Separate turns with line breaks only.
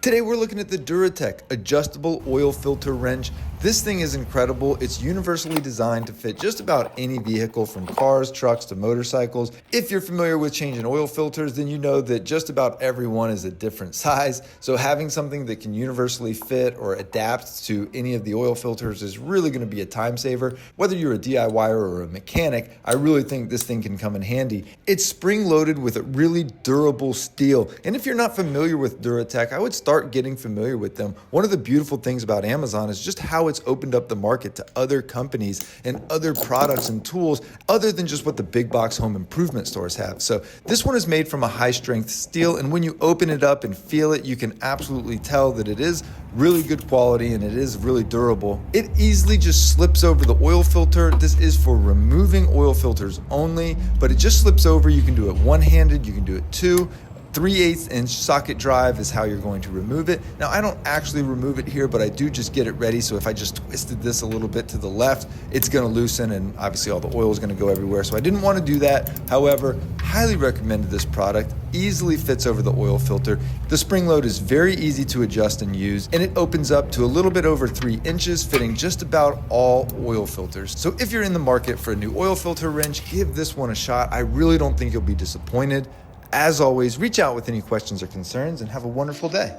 Today we're looking at the DURATECH adjustable oil filter wrench. This thing is incredible. It's universally designed to fit just about any vehicle from cars, trucks to motorcycles. If you're familiar with changing oil filters, then you know that just about everyone is a different size. So having something that can universally fit or adapt to any of the oil filters is really going to be a time saver. Whether you're a DIYer or a mechanic, I really think this thing can come in handy. It's spring loaded with a really durable steel. And if you're not familiar with DURATECH, I would start getting familiar with them. One of the beautiful things about Amazon is just how it's opened up the market to other companies and other products and tools other than just what the big box home improvement stores have. So this one is made from a high strength steel, and when you open it up and feel it, you can absolutely tell that it is really good quality and it is really durable. It easily just slips over the oil filter. This is for removing oil filters only, but it just slips over. You can do it one-handed, you can do it two. 3/8 inch socket drive is how you're going to remove it. Now, I don't actually remove it here, but I do just get it ready. So if I just twisted this a little bit to the left, it's gonna loosen and obviously all the oil is gonna go everywhere. So I didn't wanna do that. However, highly recommended this product. Easily fits over the oil filter. The spring load is very easy to adjust and use, and it opens up to a little bit over 3 inches, fitting just about all oil filters. So if you're in the market for a new oil filter wrench, give this one a shot. I really don't think you'll be disappointed. As always, reach out with any questions or concerns and have a wonderful day.